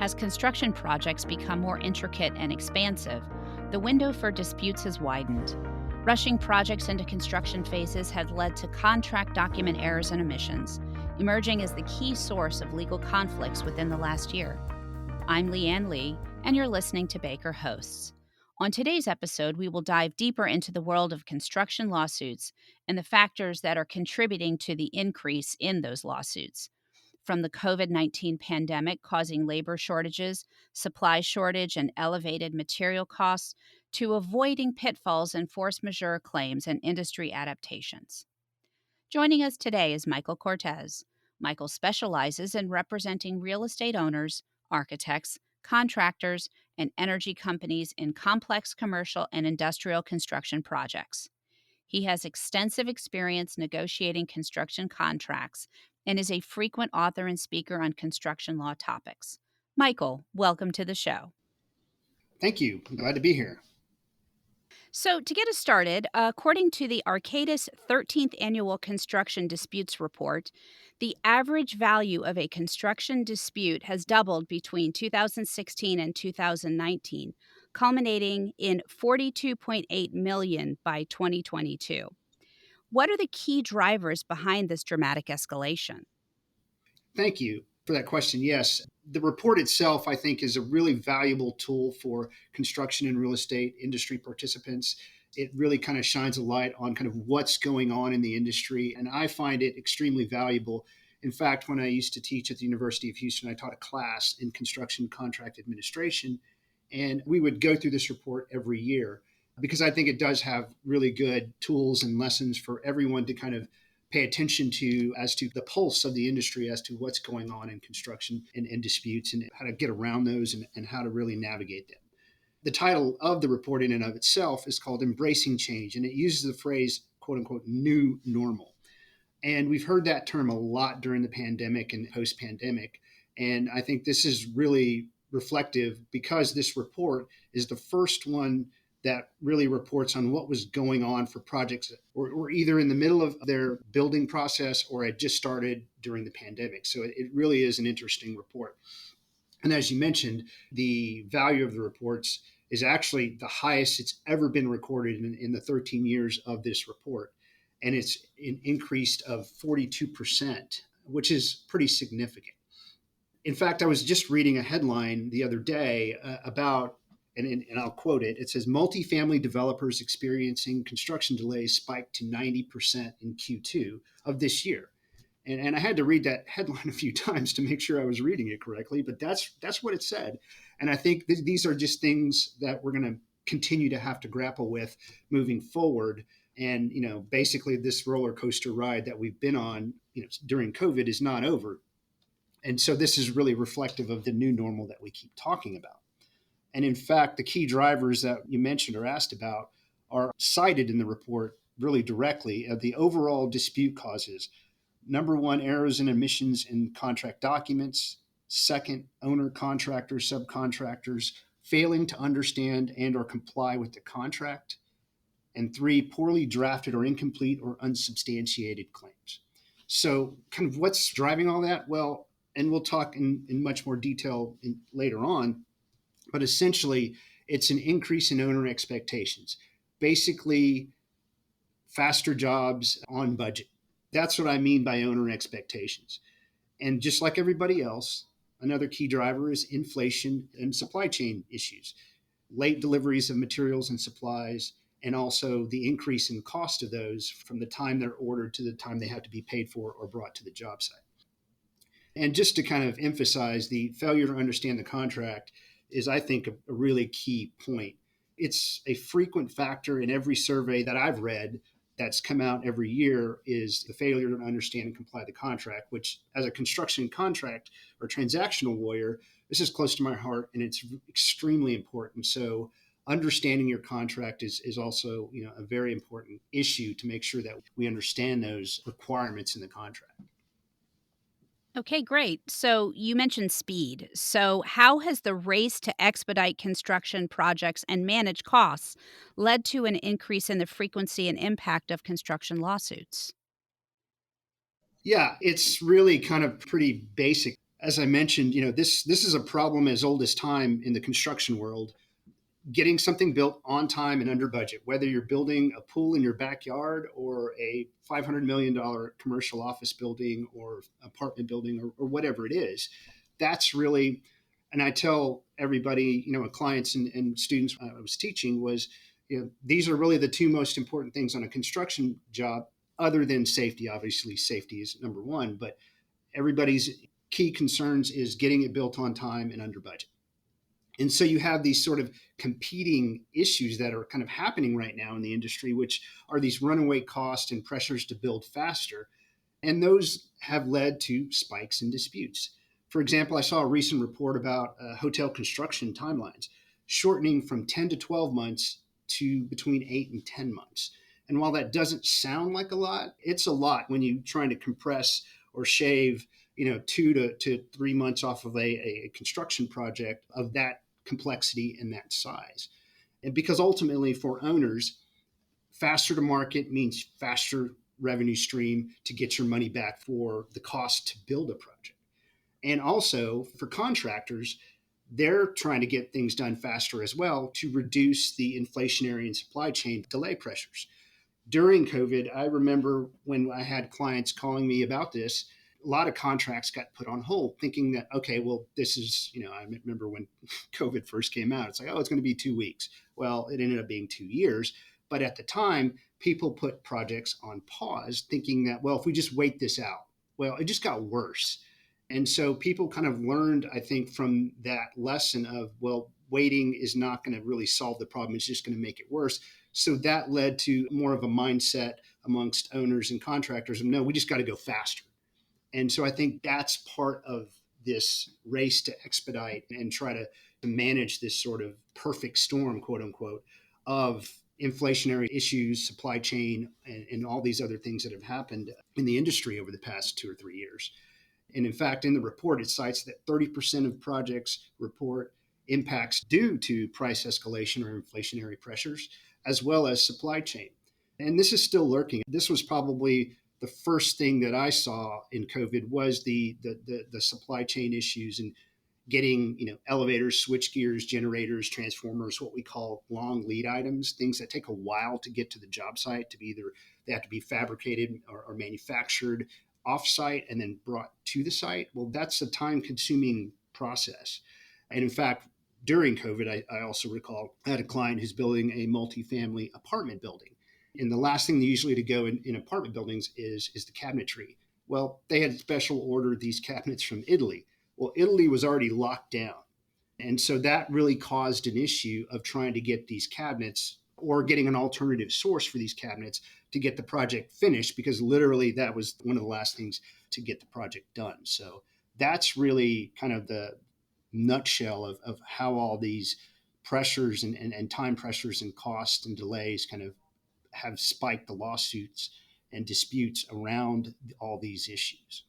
As construction projects become more intricate and expansive, the window for disputes has widened. Rushing projects into construction phases has led to contract document errors and omissions, emerging as the key source of legal conflicts within the last year. I'm Leanne Lee, and you're listening to Baker Hosts. On today's episode, we will dive deeper into the world of construction lawsuits and the factors that are contributing to the increase in those lawsuits. From the COVID-19 pandemic causing labor shortages, supply shortage, and elevated material costs, to avoiding pitfalls in force majeure claims and industry adaptations. Joining us today is mcortez. Michael specializes in representing real estate owners, architects, contractors, and energy companies in complex commercial and industrial construction projects. He has extensive experience negotiating construction contracts and is a frequent author and speaker on construction law topics. Michael, welcome to the show. Thank you. I'm glad to be here. So, to get us started, according to the Arcadis 13th Annual Construction Disputes Report, the average value of a construction dispute has doubled between 2016 and 2019, culminating in $42.8 million by 2022. What are the key drivers behind this dramatic escalation? Thank you for that question. Yes, the report itself, I think, is a really valuable tool for construction and real estate industry participants. It really kind of shines a light on kind of what's going on in the industry, and I find it extremely valuable. In fact, when I used to teach at the University of Houston, I taught a class in construction contract administration, and we would go through this report every year because I think it does have really good tools and lessons for everyone to kind of pay attention to as to the pulse of the industry as to what's going on in construction and disputes and how to get around those and how to really navigate them. The title of the report in and of itself is called Embracing Change, and it uses the phrase, quote unquote, new normal. And we've heard that term a lot during the pandemic and post-pandemic. And I think this is really reflective because this report is the first one that really reports on what was going on for projects that were either in the middle of their building process or had just started during the pandemic. So it really is an interesting report. And as you mentioned, the value of the reports is actually the highest it's ever been recorded in the 13 years of this report. And it's an increase of 42%, which is pretty significant. In fact, I was just reading a headline the other day about and I'll quote it. It says, multifamily developers experiencing construction delays spiked to 90% in Q2 of this year. And I had to read that headline a few times to make sure I was reading it correctly, but that's what it said. And I think these are just things that we're going to continue to have to grapple with moving forward. And, basically this roller coaster ride that we've been on, during COVID is not over. And so this is really reflective of the new normal that we keep talking about. And in fact, the key drivers that you mentioned or asked about are cited in the report really directly. The overall dispute causes: number one, errors and omissions in contract documents; second, owner, contractors, subcontractors failing to understand and or comply with the contract; and three, poorly drafted or incomplete or unsubstantiated claims. So kind of what's driving all that? Well, and we'll talk in much more detail later on, but essentially, it's an increase in owner expectations. Basically, faster jobs on budget. That's what I mean by owner expectations. And just like everybody else, another key driver is inflation and supply chain issues, late deliveries of materials and supplies, and also the increase in cost of those from the time they're ordered to the time they have to be paid for or brought to the job site. And just to kind of emphasize, the failure to understand the contract is, I think, a really key point. It's a frequent factor in every survey that I've read that's come out every year, is the failure to understand and comply the contract, which as a construction contract or transactional lawyer, this is close to my heart and it's extremely important. So understanding your contract is also, a very important issue to make sure that we understand those requirements in the contract. Okay, great. So you mentioned speed. So how has the race to expedite construction projects and manage costs led to an increase in the frequency and impact of construction lawsuits? Yeah, it's really kind of pretty basic. As I mentioned, this is a problem as old as time in the construction world. Getting something built on time and under budget, whether you're building a pool in your backyard or a $500 million commercial office building or apartment building or whatever it is, that's really, and I tell everybody, clients and students I was teaching was, these are really the two most important things on a construction job, other than safety. Obviously, safety is number one, but everybody's key concerns is getting it built on time and under budget. And so you have these sort of competing issues that are kind of happening right now in the industry, which are these runaway costs and pressures to build faster. And those have led to spikes in disputes. For example, I saw a recent report about hotel construction timelines shortening from 10 to 12 months to between 8 and 10 months. And while that doesn't sound like a lot, it's a lot when you're trying to compress or shave 2 to 3 months off of a construction project of that complexity and that size. And because ultimately for owners, faster to market means faster revenue stream to get your money back for the cost to build a project. And also for contractors, they're trying to get things done faster as well to reduce the inflationary and supply chain delay pressures. During COVID, I remember when I had clients calling me about this, a lot of contracts got put on hold thinking that, okay, well, this is, I remember when COVID first came out, it's like, oh, it's going to be 2 weeks. Well, it ended up being 2 years. But at the time, people put projects on pause thinking that, well, if we just wait this out, well, it just got worse. And so people kind of learned, I think, from that lesson of, well, waiting is not going to really solve the problem. It's just going to make it worse. So that led to more of a mindset amongst owners and contractors of, no, we just got to go faster. And so I think that's part of this race to expedite and try to manage this sort of perfect storm, quote unquote, of inflationary issues, supply chain, and all these other things that have happened in the industry over the past 2 or 3 years. And in fact, in the report, it cites that 30% of projects report impacts due to price escalation or inflationary pressures, as well as supply chain. And this is still lurking. This was probably the first thing that I saw in COVID was the supply chain issues and getting elevators, switch gears, generators, transformers, what we call long lead items, things that take a while to get to the job site to be either they have to be fabricated or manufactured off-site and then brought to the site. Well, that's a time-consuming process. And in fact, during COVID, I also recall I had a client who's building a multifamily apartment building. And the last thing usually to go in apartment buildings is the cabinetry. Well, they had special ordered these cabinets from Italy. Well, Italy was already locked down. And so that really caused an issue of trying to get these cabinets or getting an alternative source for these cabinets to get the project finished, because literally that was one of the last things to get the project done. So that's really kind of the nutshell of how all these pressures and time pressures and costs and delays kind of have spiked the lawsuits and disputes around all these issues.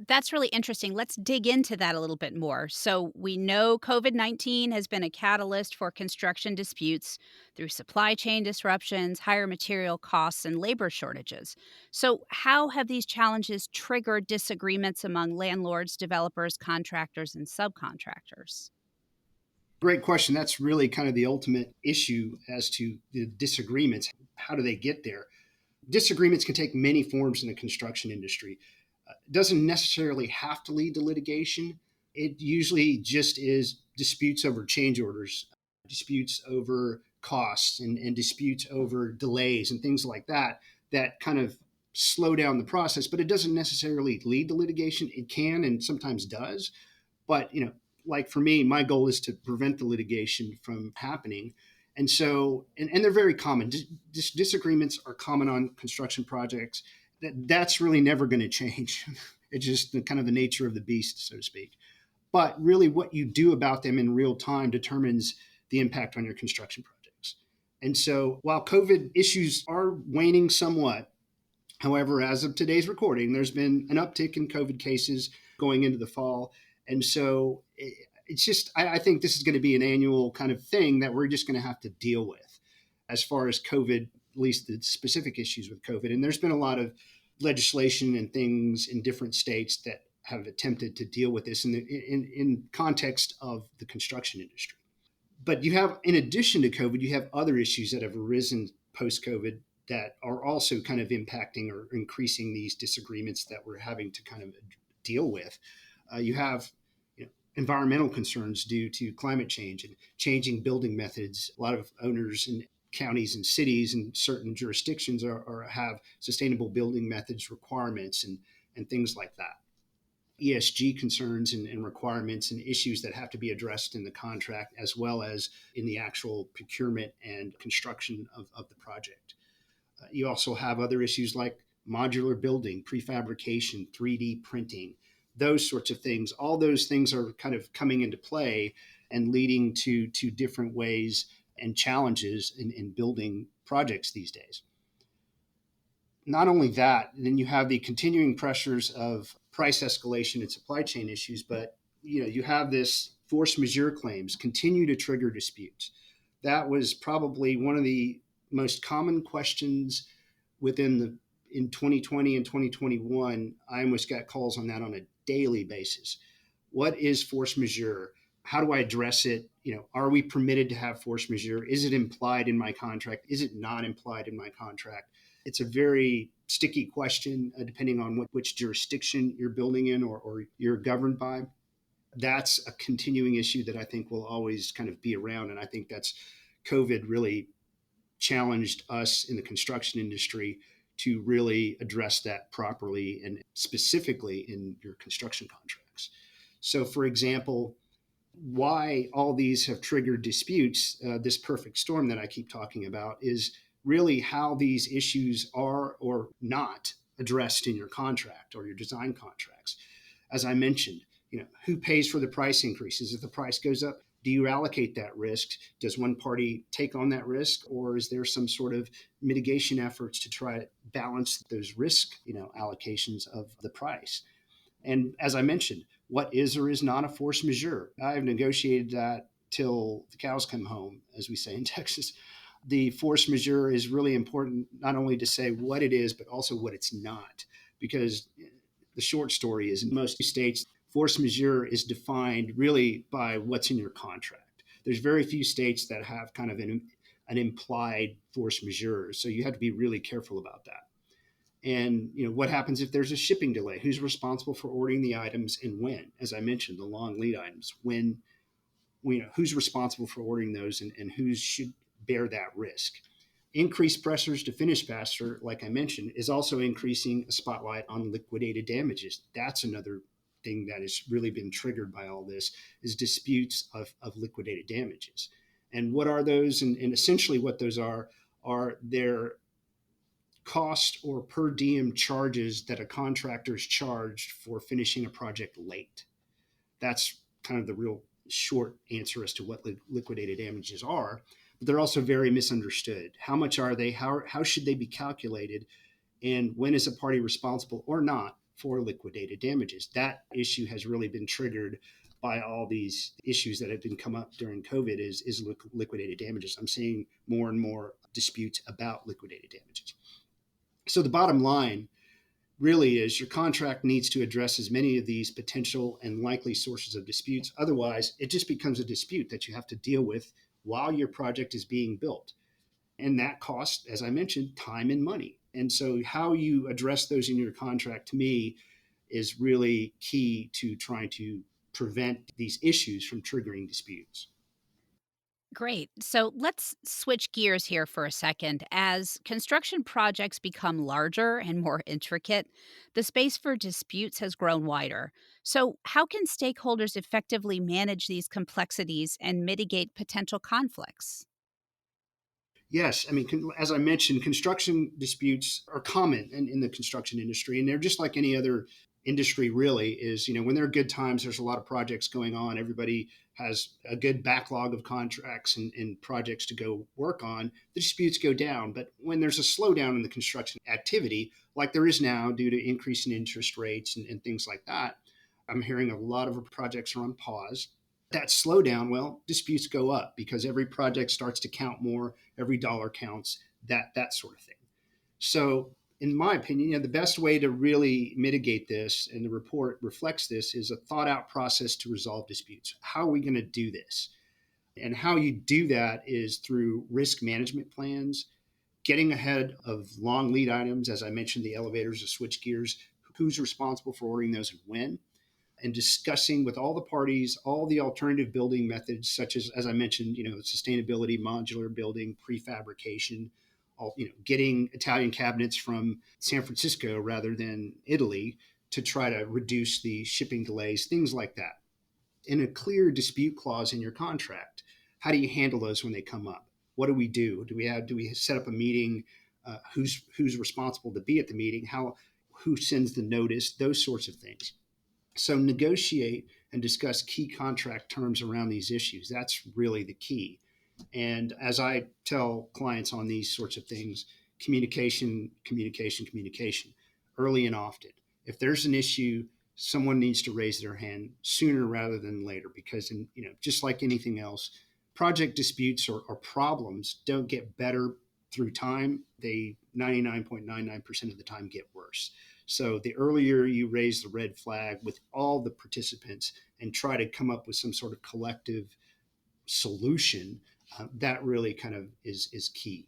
That's really interesting. Let's dig into that a little bit more. So, we know COVID-19 has been a catalyst for construction disputes through supply chain disruptions, higher material costs, and labor shortages. So, how have these challenges triggered disagreements among landlords, developers, contractors, and subcontractors? Great question. That's really kind of the ultimate issue as to the disagreements. How do they get there? Disagreements can take many forms in the construction industry. It doesn't necessarily have to lead to litigation. It usually just is disputes over change orders, disputes over costs, and disputes over delays and things like that, that kind of slow down the process, but it doesn't necessarily lead to litigation. It can and sometimes does. But, like for me, my goal is to prevent the litigation from happening. And so, and they're very common. Disagreements are common on construction projects. That's really never going to change. It's just kind of the nature of the beast, so to speak. But really, what you do about them in real time determines the impact on your construction projects. And so, while COVID issues are waning somewhat, however, as of today's recording, there's been an uptick in COVID cases going into the fall. And so it's just, I think this is going to be an annual kind of thing that we're just going to have to deal with as far as COVID, at least the specific issues with COVID. And there's been a lot of legislation and things in different states that have attempted to deal with this in context of the construction industry. But you have, in addition to COVID, you have other issues that have arisen post-COVID that are also kind of impacting or increasing these disagreements that we're having to kind of deal with. You have environmental concerns due to climate change and changing building methods. A lot of owners in counties and cities and certain jurisdictions have sustainable building methods requirements and things like that. ESG concerns and requirements and issues that have to be addressed in the contract as well as in the actual procurement and construction of the project. You also have other issues like modular building, prefabrication, 3D printing, those sorts of things. All those things are kind of coming into play and leading to different ways and challenges in building projects these days. Not only that, then you have the continuing pressures of price escalation and supply chain issues, but you have this force majeure claims continue to trigger disputes. That was probably one of the most common questions in 2020 and 2021. I almost got calls on that on a daily basis. What is force majeure? How do I address it? Are we permitted to have force majeure? Is it implied in my contract? Is it not implied in my contract? It's a very sticky question, depending on which jurisdiction you're building in or you're governed by. That's a continuing issue that I think will always kind of be around. And I think that's COVID really challenged us in the construction industry to really address that properly and specifically in your construction contracts. So, for example, why all these have triggered disputes, this perfect storm that I keep talking about, is really how these issues are or not addressed in your contract or your design contracts. As I mentioned, who pays for the price increases? If the price goes up, do you allocate that risk? Does one party take on that risk, or is there some sort of mitigation efforts to try to balance those risk, allocations of the price? And as I mentioned, what is or is not a force majeure? I've negotiated that till the cows come home, as we say in Texas. The force majeure is really important, not only to say what it is, but also what it's not. Because the short story is in most states, force majeure is defined really by what's in your contract. There's very few states that have kind of an implied force majeure. So you have to be really careful about that. And what happens if there's a shipping delay? Who's responsible for ordering the items and when? As I mentioned, the long lead items. When, who's responsible for ordering those and who should bear that risk? Increased pressures to finish faster, like I mentioned, is also increasing a spotlight on liquidated damages. That's another thing that has really been triggered by all this, is disputes of liquidated damages. And what are those? And essentially what those are their cost or per diem charges that a contractor is charged for finishing a project late. That's kind of the real short answer as to what liquidated damages are. But they're also very misunderstood. How much are they? How should they be calculated? And when is a party responsible or not for liquidated damages? That issue has really been triggered by all these issues that have been come up during COVID is liquidated damages. I'm seeing more and more disputes about liquidated damages. So the bottom line really is your contract needs to address as many of these potential and likely sources of disputes. Otherwise, it just becomes a dispute that you have to deal with while your project is being built. And that costs, as I mentioned, time and money. And so how you address those in your contract, to me, is really key to trying to prevent these issues from triggering disputes. Great. So let's switch gears here for a second. As construction projects become larger and more intricate, the space for disputes has grown wider. So, how can stakeholders effectively manage these complexities and mitigate potential conflicts? Yes, I mean, as I mentioned, construction disputes are common in the construction industry, and they're just like any other industry. Really, is when there are good times, there's a lot of projects going on. Everybody has a good backlog of contracts and projects to go work on. The disputes go down, but when there's a slowdown in the construction activity, like there is now due to increasing interest rates and things like that, I'm hearing a lot of projects are on pause. That slowdown, well, disputes go up because every project starts to count more, every dollar counts, that sort of thing. So in my opinion, the best way to really mitigate this, and the report reflects this, is a thought out process to resolve disputes. How are we going to do this? And how you do that is through risk management plans, getting ahead of long lead items, as I mentioned, the elevators, the switch gears, who's responsible for ordering those and when, and discussing with all the parties all the alternative building methods, such as I mentioned, sustainability, modular building, prefabrication, all, getting Italian cabinets from San Francisco rather than Italy to try to reduce the shipping delays, things like that. In a clear dispute clause in your contract, how do you handle those when they come up? What do we do? Do we set up a meeting? Who's responsible to be at the meeting? Who sends the notice? Those sorts of things. So negotiate and discuss key contract terms around these issues. That's really the key. And as I tell clients on these sorts of things, communication, communication, communication, early and often. If there's an issue, someone needs to raise their hand sooner rather than later, because just like anything else, project disputes or problems don't get better through time. They 99.99% of the time get worse. So the earlier you raise the red flag with all the participants and try to come up with some sort of collective solution, that really kind of is key.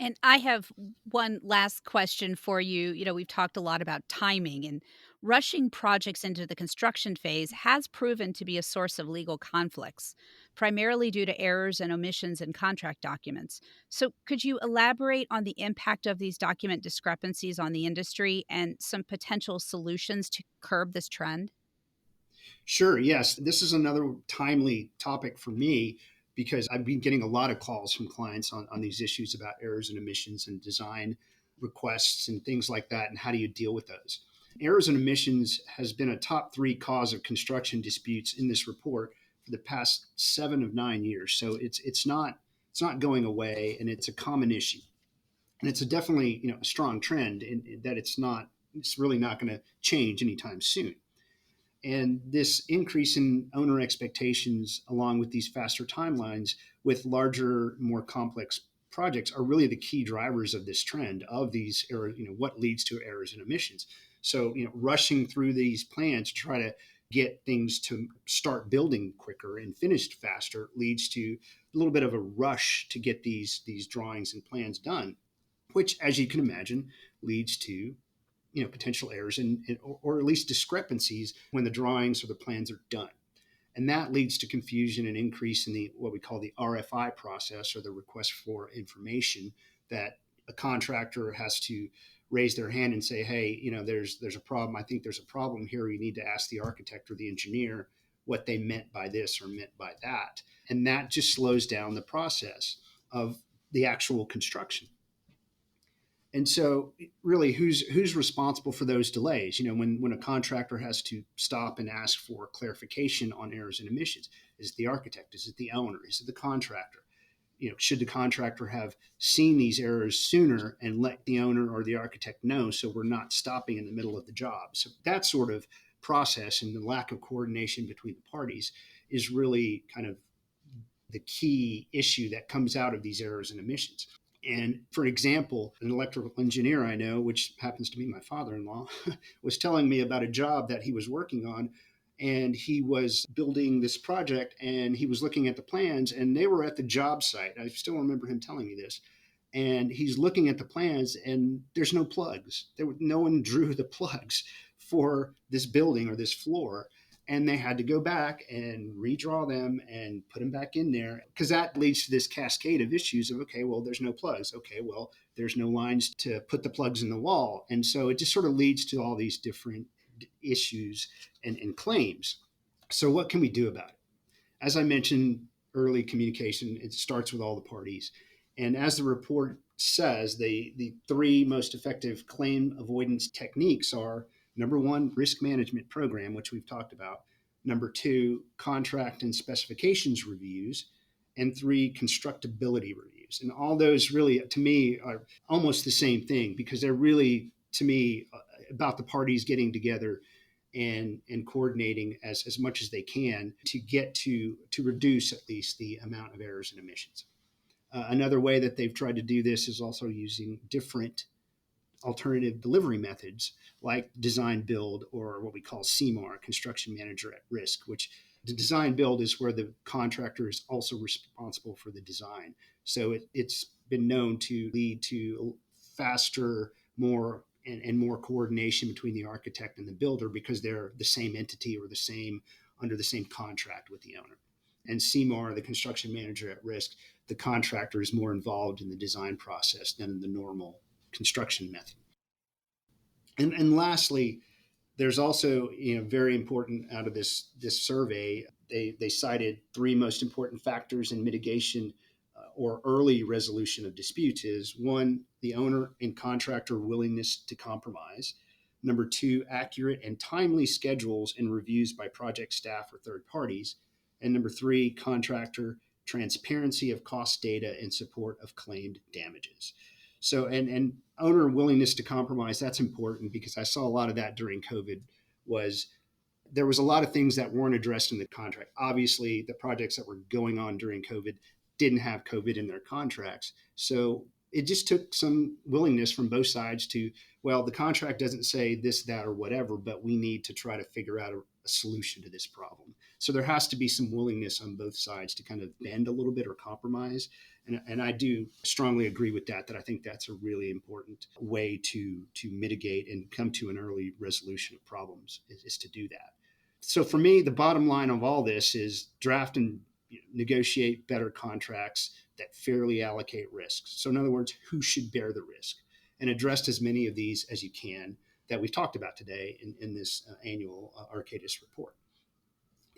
And I have one last question for you. We've talked a lot about timing, and rushing projects into the construction phase has proven to be a source of legal conflicts, primarily due to errors and omissions in contract documents. So, could you elaborate on the impact of these document discrepancies on the industry and some potential solutions to curb this trend? Sure. Yes. This is another timely topic for me because I've been getting a lot of calls from clients on these issues about errors and omissions and design requests and things like that. And how do you deal with those? Errors and omissions has been a top three cause of construction disputes in this report for the past 7 of 9 years. So it's not going away, and it's a common issue. And it's definitely a strong trend in that it's really not going to change anytime soon. And this increase in owner expectations, along with these faster timelines with larger, more complex projects, are really the key drivers of this trend of these errors, what leads to errors and omissions. So, rushing through these plans to try to get things to start building quicker and finished faster leads to a little bit of a rush to get these drawings and plans done, which, as you can imagine, leads to potential errors or at least discrepancies when the drawings or the plans are done. And that leads to confusion and increase in the what we call the RFI process, or the request for information, that a contractor has to raise their hand and say, hey, there's a problem. I think there's a problem here. You need to ask the architect or the engineer what they meant by this or meant by that. And that just slows down the process of the actual construction. And so, really, who's responsible for those delays? When a contractor has to stop and ask for clarification on errors and omissions, is it the architect? Is it the owner? Is it the contractor? Should the contractor have seen these errors sooner and let the owner or the architect know, so we're not stopping in the middle of the job? So that sort of process and the lack of coordination between the parties is really kind of the key issue that comes out of these errors and omissions. And for example, an electrical engineer I know, which happens to be my father-in-law, was telling me about a job that he was working on. And he was building this project and he was looking at the plans, and they were at the job site. I still remember him telling me this. And he's looking at the plans and there's no plugs. No one drew the plugs for this building or this floor. And they had to go back and redraw them and put them back in there, because that leads to this cascade of issues of, okay, well, there's no plugs. Okay, well, there's no lines to put the plugs in the wall. And so it just sort of leads to all these different issues and claims. So what can we do about it? As I mentioned, early communication, it starts with all the parties. And as the report says, the three most effective claim avoidance techniques are: number one, risk management program, which we've talked about; number two, contract and specifications reviews; and three, constructability reviews. And all those really, to me, are almost the same thing, because they're really, to me, about the parties getting together and coordinating as much as they can to get to reduce at least the amount of errors and omissions. Another way that they've tried to do this is also using different alternative delivery methods like design build, or what we call CMAR, construction manager at risk, which the design build is where the contractor is also responsible for the design. So it's been known to lead to faster, more and more coordination between the architect and the builder because they're the same entity or under the same contract with the owner. And CMAR, the construction manager at risk, the contractor is more involved in the design process than the normal construction method. And lastly, there's also, very important out of this survey, they cited three most important factors in mitigation or early resolution of disputes is one, the owner and contractor willingness to compromise. Number two, accurate and timely schedules and reviews by project staff or third parties. And number three, contractor transparency of cost data in support of claimed damages. So, and owner willingness to compromise, that's important because I saw a lot of that during COVID. There was a lot of things that weren't addressed in the contract. Obviously, the projects that were going on during COVID didn't have COVID in their contracts. So it just took some willingness from both sides to, well, the contract doesn't say this, that, or whatever, but we need to try to figure out a solution to this problem. So there has to be some willingness on both sides to kind of bend a little bit or compromise. And I do strongly agree with that I think that's a really important way to mitigate and come to an early resolution of problems is to do that. So for me, the bottom line of all this is draft and negotiate better contracts that fairly allocate risks. So in other words, who should bear the risk? And address as many of these as you can that we've talked about today in this annual Arcadis report.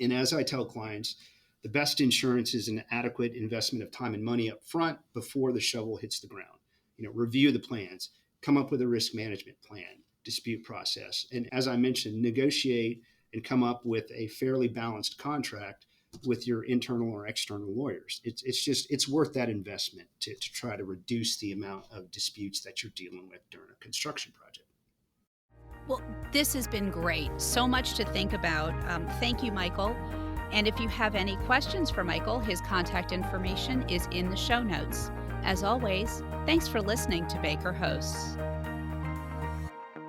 And as I tell clients, the best insurance is an adequate investment of time and money up front before the shovel hits the ground. Review the plans, come up with a risk management plan, dispute process. And as I mentioned, negotiate and come up with a fairly balanced contract with your internal or external lawyers. It's worth that investment to try to reduce the amount of disputes that you're dealing with during a construction project. Well, this has been great. So much to think about. Thank you, Michael. And if you have any questions for Michael, his contact information is in the show notes. As always, thanks for listening to Baker Hosts.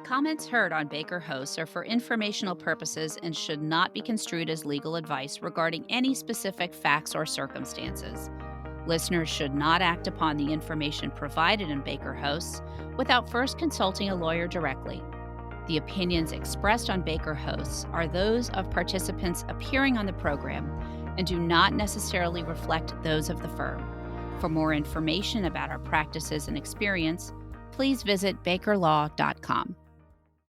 Comments heard on Baker Hosts are for informational purposes and should not be construed as legal advice regarding any specific facts or circumstances. Listeners should not act upon the information provided in Baker Hosts without first consulting a lawyer directly. The opinions expressed on Baker Hosts are those of participants appearing on the program and do not necessarily reflect those of the firm. For more information about our practices and experience, please visit bakerlaw.com.